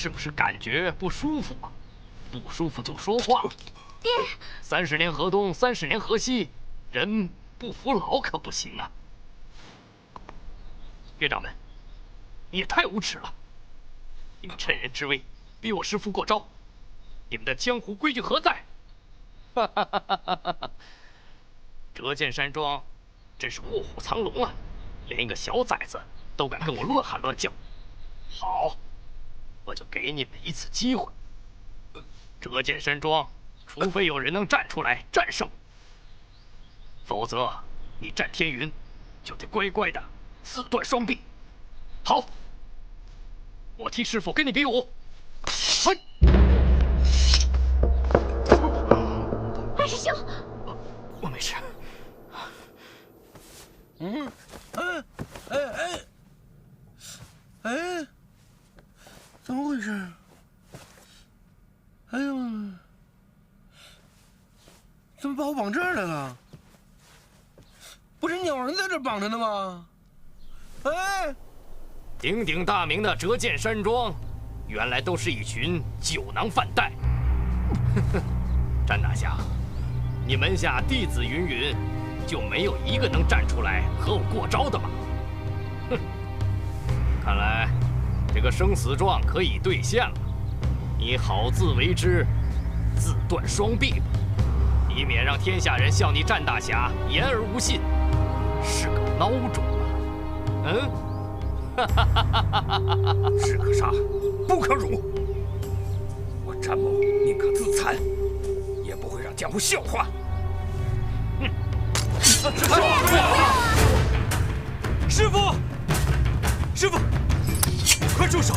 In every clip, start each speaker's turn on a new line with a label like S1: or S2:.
S1: 是不是感觉不舒服啊？不舒服就说话。
S2: 爹
S1: ，30年河东，30年河西，人不服老可不行啊！岳掌门，你也太无耻了！你们趁人之危逼我师父过招，你们的江湖规矩何在？哈哈哈哈哈哈！折剑山庄真是卧虎藏龙啊，连一个小崽子都敢跟我乱喊乱叫。好，我就给你们一次机会。折剑山庄，除非有人能站出来战胜，否则你战天云就得乖乖的自断双臂。好，我替师傅跟你比武。嘿，
S2: 大师兄，
S1: 我没事。
S3: 怎么回事？哎呦，怎么把我绑这儿来了？不是鸟人在这绑着呢吗？哎，
S1: 鼎鼎大名的折剑山庄，原来都是一群酒囊饭袋。詹大侠，你门下弟子云云，就没有一个能站出来和我过招的吗？哼，看来这个生死状可以兑现了。你好自为之，自断双臂吧，以免让天下人笑你詹大侠言而无信，是个孬种啊！
S4: 士可杀，不可辱。我詹某宁可自残，也不会让江湖笑话。
S5: 师傅，师傅，快住手！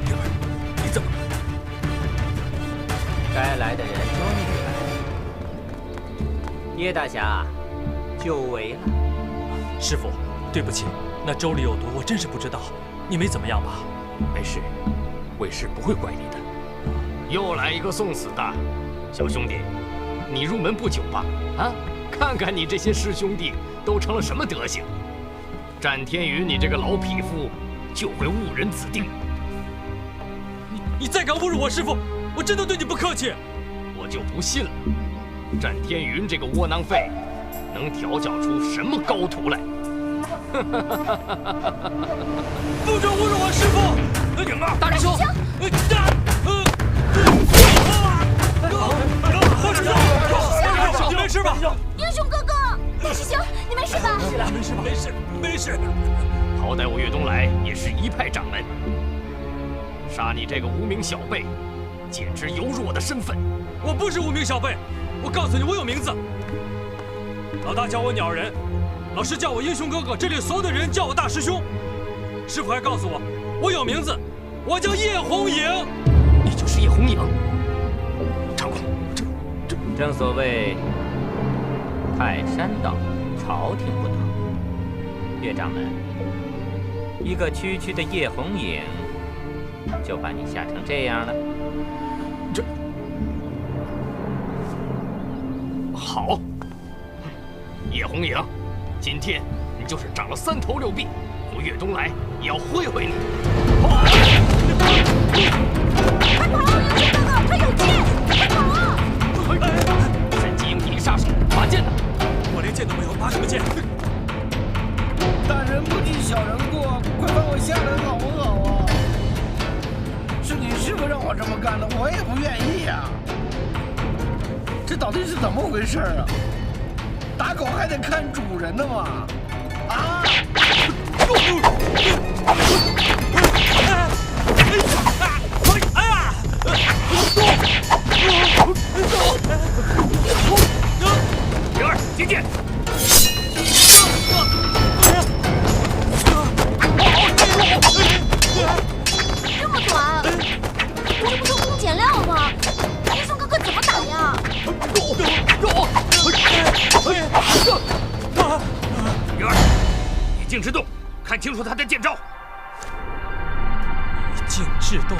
S4: 灵儿，你怎么了？
S6: 该来的人终于来了。叶大侠，久违了。
S5: 师傅，对不起，那粥里有毒，我真是不知道。你没怎么样吧？
S4: 没事，为师不会怪你的。
S1: 又来一个送死的，小兄弟，你入门不久吧？啊，看看你这些师兄弟都成了什么德行！战天云，你这个老匹夫，就会误人子弟。
S5: 你再敢侮辱我师傅，我真的对你不客气。
S1: 我就不信了，战天云这个窝囊废，能调教出什么高徒来？
S5: 不准侮辱我师傅！
S4: 影儿，
S1: 大师兄，
S5: 你没事吧？
S2: 英雄哥哥，大师兄，你没事吧？
S5: 没事吧？没事，没事。
S1: 好歹我岳东来也是一派掌门，杀你这个无名小辈，简直有辱我的身份。
S5: 我不是无名小辈，我告诉你，我有名字。老大叫我鸟人，老师叫我英雄哥哥，这里所有的人叫我大师兄。师傅还告诉我，我有名字，我叫叶红影。
S1: 你就是叶红影？
S4: 长空，
S6: 正所谓泰山倒，朝廷不倒。岳掌门，一个区区的叶红影，就把你吓成这样了？
S1: 好，叶红影，今天你就是长了3头6臂，我岳东来也要会会你！
S2: 快跑！英雄哥哥，他有剑，快跑啊！
S1: 神机应敌杀手，拔剑的。
S5: 我连剑都没有，拔什么剑？
S3: 大人不计小人过，快放我下来好不好啊？是你师傅让我这么干的，我也不愿意呀。这到底是怎么回事啊？打狗还得看主人的嘛！啊！
S4: 灵儿，接剑！
S2: 这么短，不是不偷工减料吗？英雄哥哥怎么打呀？
S4: 灵儿，以静制动，看清楚他的剑招。
S5: 以静制动。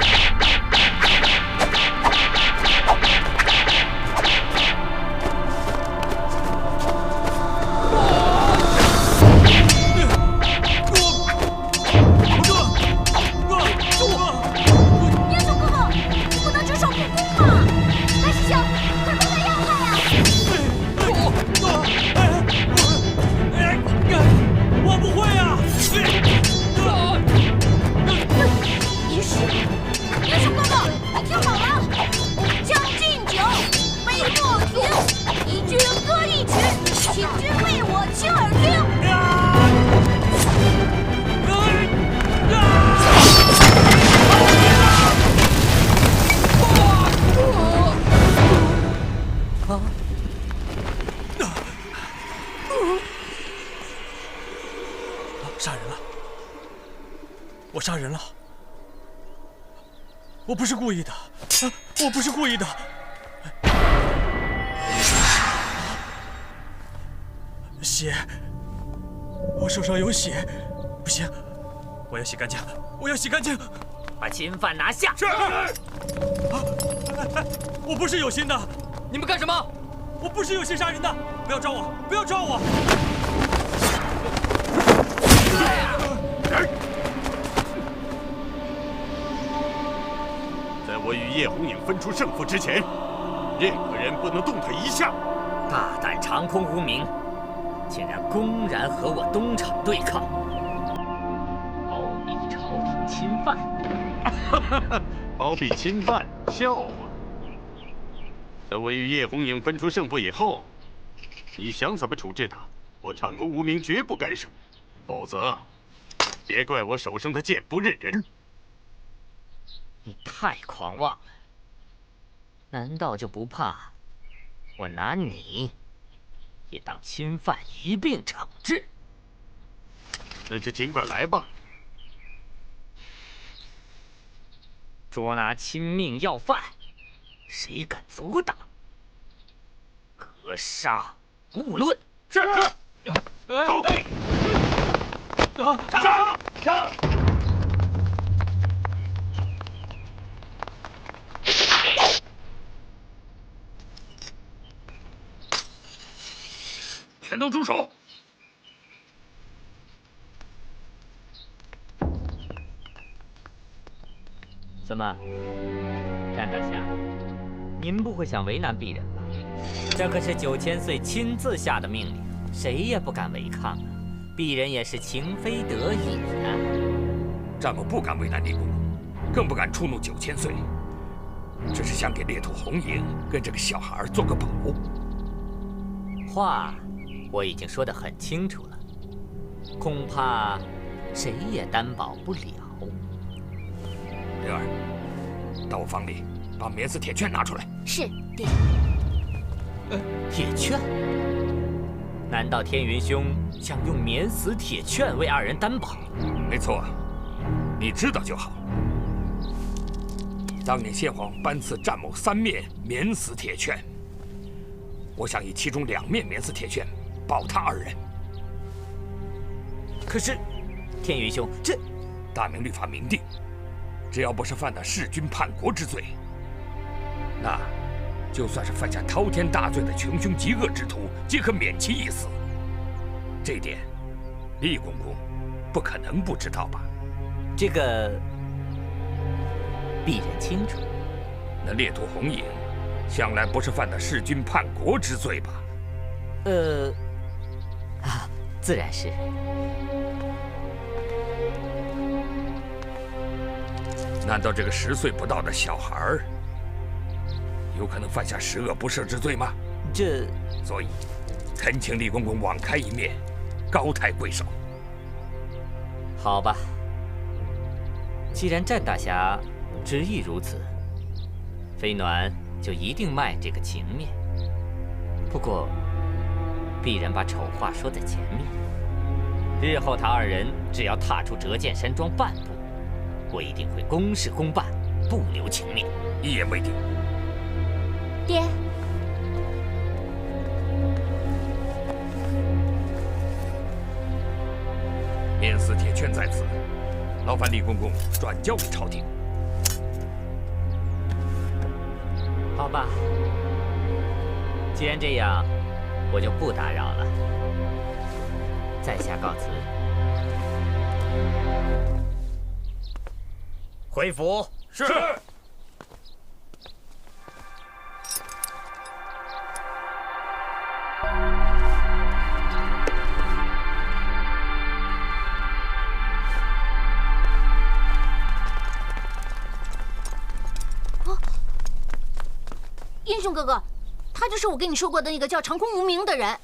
S2: 请君为我倾耳听。
S5: 杀人了！我杀人了！我不是故意的，我不是故意的。血，我手上有血，不行，我要洗干净，我要洗干净。
S6: 把侵犯拿下！
S5: 是。我不是有心的，
S1: 你们干什么？
S5: 我不是有心杀人的，不要抓我，不要抓我！
S7: 在我与叶红影分出胜负之前，任何人不能动他一下。
S6: 大胆长空无名，竟然公然和我东厂对抗，包庇朝廷侵犯！
S7: 包庇侵犯，笑话！在我与叶红影分出胜负以后，你想怎么处置他，我长空无名绝不干涉。否则，别怪我手上的剑不认人。
S6: 你太狂妄了，难道就不怕我拿你也当侵犯一并惩治？
S7: 那就尽管来吧。
S6: 捉拿亲命要犯，谁敢阻挡？格杀勿论。
S7: 是。上！
S4: 全都住手！
S6: 怎么，战大侠，您不会想为难鄙人吧？这可是9000岁亲自下的命令，谁也不敢违抗啊！鄙人也是情非得已啊。
S4: 战某不敢为难李公公，更不敢触怒9000岁，只是想给烈土红影跟这个小孩做个保。
S6: 话我已经说得很清楚了，恐怕谁也担保不了。
S4: 灵儿，到我房里把免死铁券拿出来。
S2: 是，爹。
S6: 铁券？难道天云兄想用免死铁券为二人担保？
S4: 没错，你知道就好。当年先皇颁赐战某3面免死铁券，我想以其中2面免死铁券保他2人。
S6: 可是，天云兄，这
S4: 大明律法明定，只要不是犯了弑君叛国之罪，那就算是犯下滔天大罪的穷凶极恶之徒，皆可免其一死。这一点，厉公公不可能不知道吧？
S6: 这个，鄙人清楚。
S4: 那烈土红影，向来不是犯了弑君叛国之罪吧？
S6: 自然是。
S4: 难道这个10岁不到的小孩儿，有可能犯下10恶不赦之罪吗？所以，恳请厉公公网开一面，高抬贵手。
S6: 好吧，既然战大侠执意如此，飞鸾就一定卖这个情面。不过，鄙人把丑话说在前面，日后他2人只要踏出折剑山庄半步，我一定会公事公办，不留情面。
S4: 一言为定。
S2: 爹，
S4: 免死铁券在此，劳烦厉公公转交给朝廷。
S6: 好吧，既然这样，我就不打扰了，在下告辞。回府。
S4: 是。
S2: 英雄哥哥，他就是我跟你说过的那个叫长空无名的人。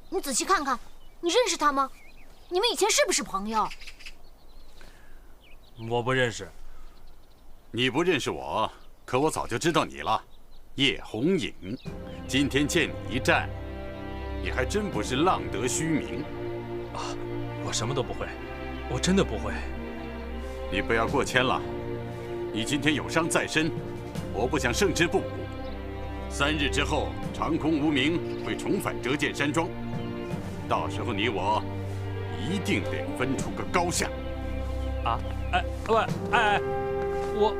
S2: 你仔细看看，你认识他吗？你们以前是不是朋友？
S5: 我不认识。
S7: 你不认识我，可我早就知道你了，叶红影。今天见你一战，你还真不是浪得虚名。
S5: 我什么都不会，我真的不会。
S7: 你不要过谦了，你今天有伤在身，我不想胜之不武。3日之后，长空无名会重返折剑山庄，到时候你我一定得分出个高下。
S5: 啊，哎，喂，哎，我